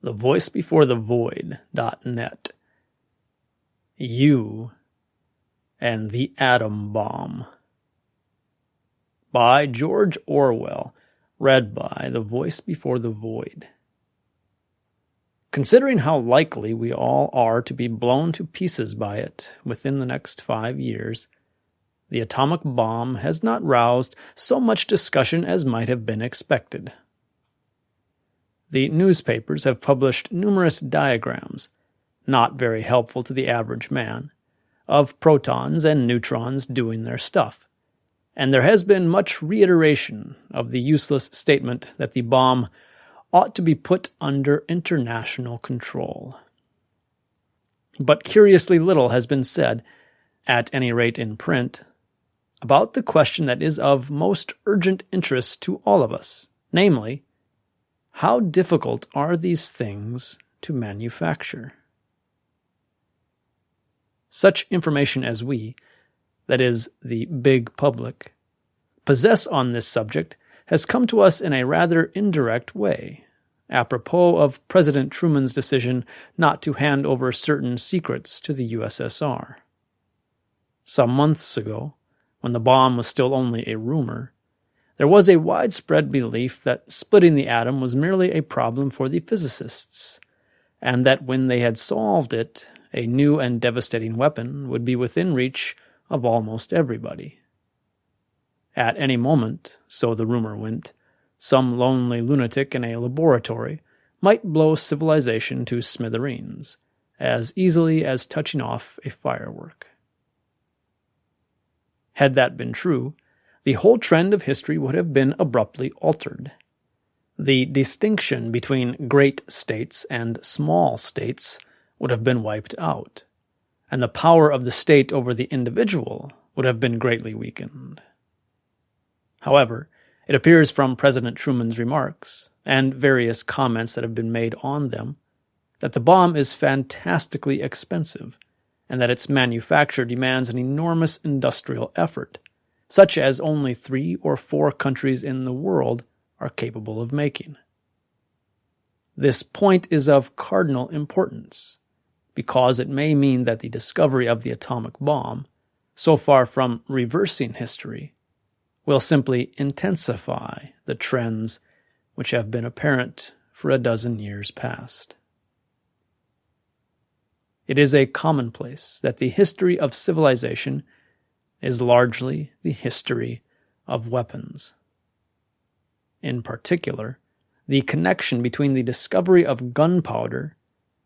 thevoicebeforethevoid.net. You and the Atom Bomb. By George Orwell, read by The Voice Before the Void. Considering how likely we all are to be blown to pieces by it within the next 5 years, the atomic bomb has not roused so much discussion as might have been expected. The newspapers have published numerous diagrams, not very helpful to the average man, of protons and neutrons doing their stuff, and there has been much reiteration of the useless statement that the bomb ought to be put under international control. But curiously little has been said, at any rate in print, about the question that is of most urgent interest to all of us, namely, how difficult are these things to manufacture? Such information as we, that is, the big public, possess on this subject has come to us in a rather indirect way, apropos of President Truman's decision not to hand over certain secrets to the USSR. Some months ago, when the bomb was still only a rumor, there was a widespread belief that splitting the atom was merely a problem for the physicists, and that when they had solved it, a new and devastating weapon would be within reach of almost everybody. At any moment, so the rumor went, some lonely lunatic in a laboratory might blow civilization to smithereens, as easily as touching off a firework. Had that been true, the whole trend of history would have been abruptly altered. The distinction between great states and small states would have been wiped out, and the power of the state over the individual would have been greatly weakened. However, it appears from President Truman's remarks, and various comments that have been made on them, that the bomb is fantastically expensive, and that its manufacture demands an enormous industrial effort, such as only 3 or 4 countries in the world are capable of making. This point is of cardinal importance, because it may mean that the discovery of the atomic bomb, so far from reversing history, will simply intensify the trends which have been apparent for a dozen years past. It is a commonplace that the history of civilization is largely the history of weapons. In particular, the connection between the discovery of gunpowder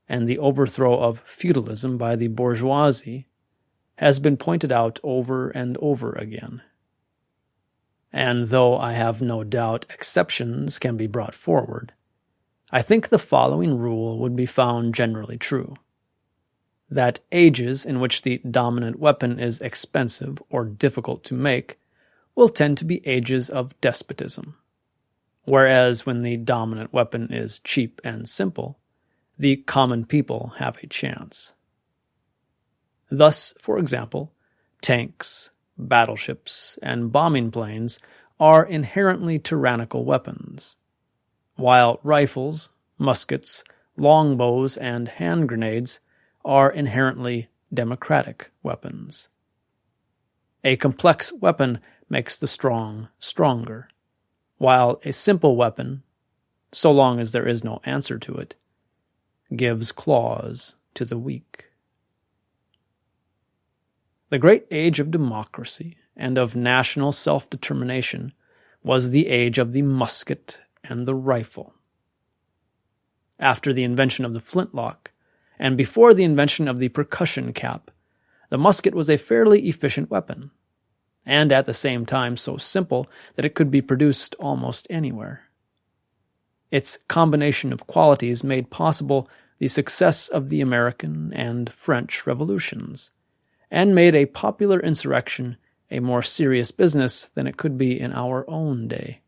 and the overthrow of feudalism by the bourgeoisie has been pointed out over and over again. And though I have no doubt exceptions can be brought forward, I think the following rule would be found generally true: that ages in which the dominant weapon is expensive or difficult to make will tend to be ages of despotism, whereas when the dominant weapon is cheap and simple, the common people have a chance. Thus, for example, tanks, battleships, and bombing planes are inherently tyrannical weapons, while rifles, muskets, longbows, and hand grenades are inherently democratic weapons. A complex weapon makes the strong stronger, while a simple weapon, so long as there is no answer to it, gives claws to the weak. The great age of democracy and of national self-determination was the age of the musket and the rifle. After the invention of the flintlock, and before the invention of the percussion cap, the musket was a fairly efficient weapon, and at the same time so simple that it could be produced almost anywhere. Its combination of qualities made possible the success of the American and French revolutions, and made a popular insurrection a more serious business than it could be in our own day.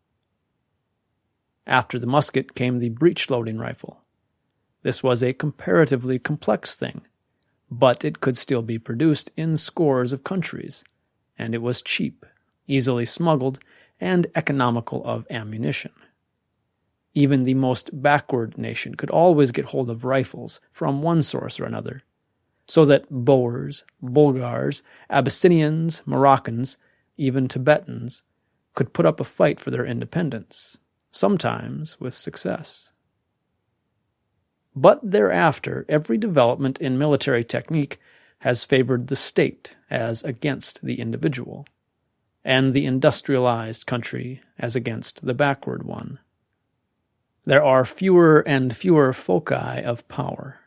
After the musket came the breech-loading rifle. This was a comparatively complex thing, but it could still be produced in scores of countries, and it was cheap, easily smuggled, and economical of ammunition. even the most backward nation could always get hold of rifles from one source or another, so that Boers, Bulgars, Abyssinians, Moroccans, even Tibetans could put up a fight for their independence, sometimes with success. But thereafter, every development in military technique has favored the state as against the individual, and the industrialized country as against the backward one. There are fewer and fewer foci of power.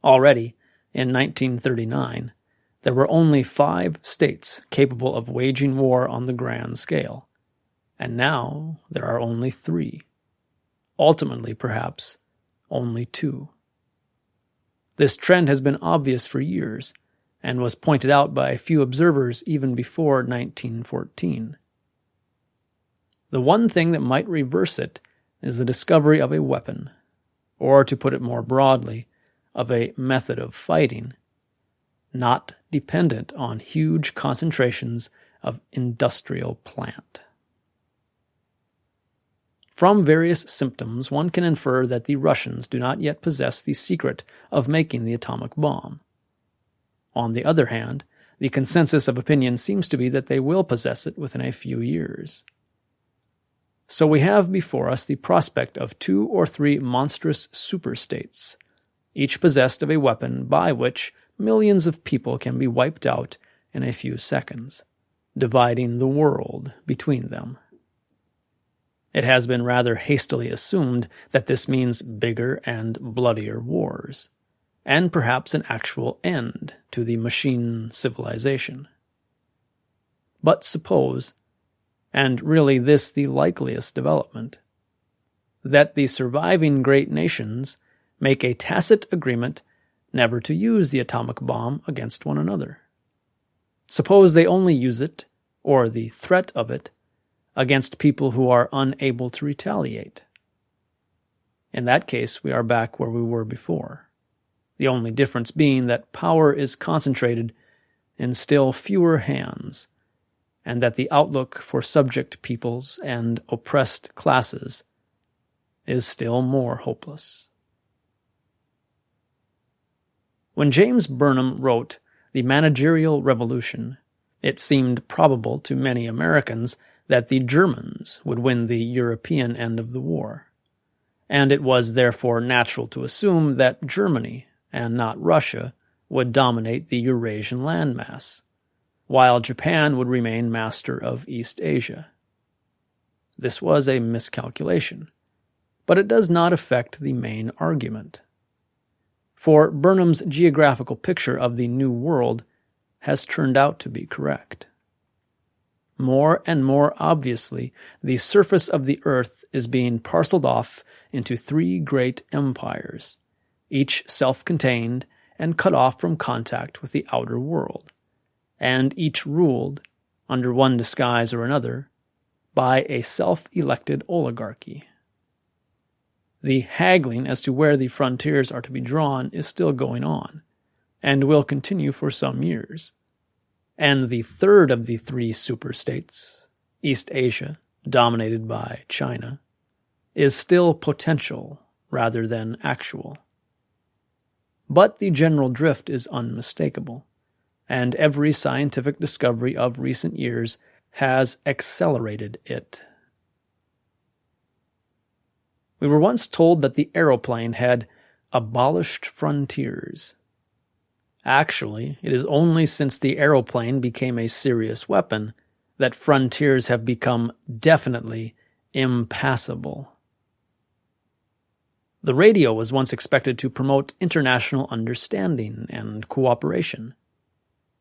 Already, in 1939, there were only 5 states capable of waging war on the grand scale, and now there are only 3. Ultimately, perhaps, only 2. This trend has been obvious for years, and was pointed out by a few observers even before 1914. The one thing that might reverse it is the discovery of a weapon, or to put it more broadly, of a method of fighting, not dependent on huge concentrations of industrial plant. From various symptoms, one can infer that the Russians do not yet possess the secret of making the atomic bomb. On the other hand, the consensus of opinion seems to be that they will possess it within a few years. So we have before us the prospect of 2 or 3 monstrous superstates, each possessed of a weapon by which millions of people can be wiped out in a few seconds, dividing the world between them. It has been rather hastily assumed that this means bigger and bloodier wars, and perhaps an actual end to the machine civilization. But suppose, and really this the likeliest development, that the surviving great nations make a tacit agreement never to use the atomic bomb against one another. Suppose they only use it, or the threat of it, against people who are unable to retaliate. In that case, we are back where we were before, the only difference being that power is concentrated in still fewer hands, and that the outlook for subject peoples and oppressed classes is still more hopeless. When James Burnham wrote The Managerial Revolution, it seemed probable to many Americans that the Germans would win the European end of the war, and it was therefore natural to assume that Germany, and not Russia, would dominate the Eurasian landmass, while Japan would remain master of East Asia. This was a miscalculation, but it does not affect the main argument. For Burnham's geographical picture of the New World has turned out to be correct. More and more obviously, the surface of the earth is being parceled off into 3 great empires, each self-contained and cut off from contact with the outer world, and each ruled, under one disguise or another, by a self-elected oligarchy. The haggling as to where the frontiers are to be drawn is still going on, and will continue for some years. And the third of the 3 superstates, East Asia, dominated by China, is still potential rather than actual. But the general drift is unmistakable, and every scientific discovery of recent years has accelerated it. We were once told that the aeroplane had abolished frontiers. Actually, it is only since the aeroplane became a serious weapon that frontiers have become definitely impassable. The radio was once expected to promote international understanding and cooperation.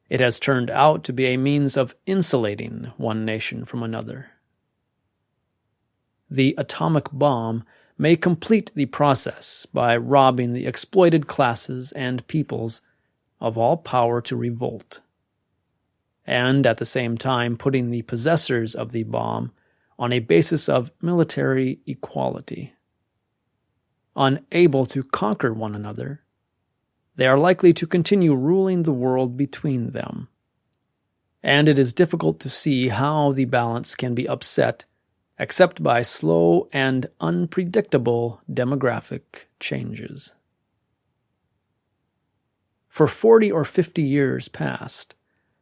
It has turned out to be a means of insulating one nation from another. The atomic bomb may complete the process by robbing the exploited classes and peoples of all power to revolt, and at the same time putting the possessors of the bomb on a basis of military equality. Unable to conquer one another, they are likely to continue ruling the world between them, and it is difficult to see how the balance can be upset except by slow and unpredictable demographic changes. For 40 or 50 years past,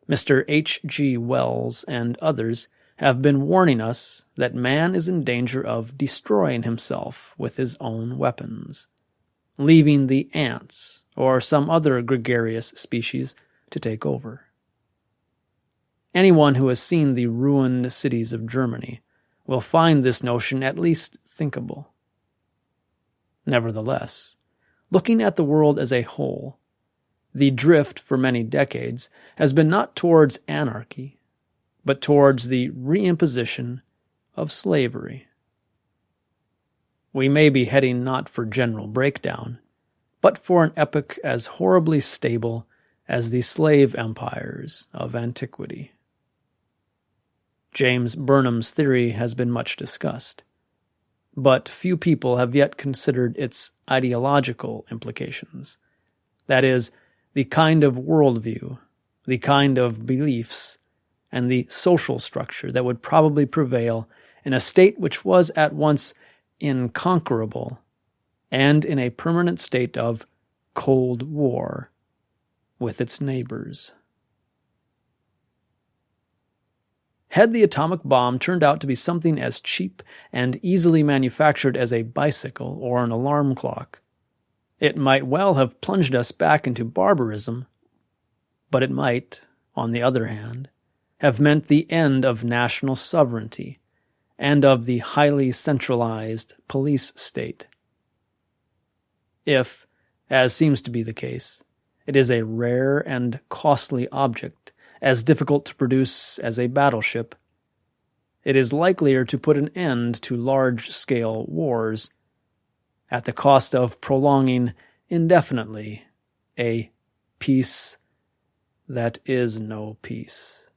Mr. H.G. Wells and others have been warning us that man is in danger of destroying himself with his own weapons, leaving the ants or some other gregarious species to take over. Anyone who has seen the ruined cities of Germany will find this notion at least thinkable. Nevertheless, looking at the world as a whole, the drift for many decades has been not towards anarchy, but towards the reimposition of slavery. We may be heading not for general breakdown, but for an epoch as horribly stable as the slave empires of antiquity. James Burnham's theory has been much discussed, but few people have yet considered its ideological implications. That is, the kind of worldview, the kind of beliefs, and the social structure that would probably prevail in a state which was at once inconquerable and in a permanent state of Cold War with its neighbors. Had the atomic bomb turned out to be something as cheap and easily manufactured as a bicycle or an alarm clock, it might well have plunged us back into barbarism, but it might, on the other hand, have meant the end of national sovereignty and of the highly centralized police state. If, as seems to be the case, it is a rare and costly object, as difficult to produce as a battleship, it is likelier to put an end to large-scale wars at the cost of prolonging indefinitely a peace that is no peace.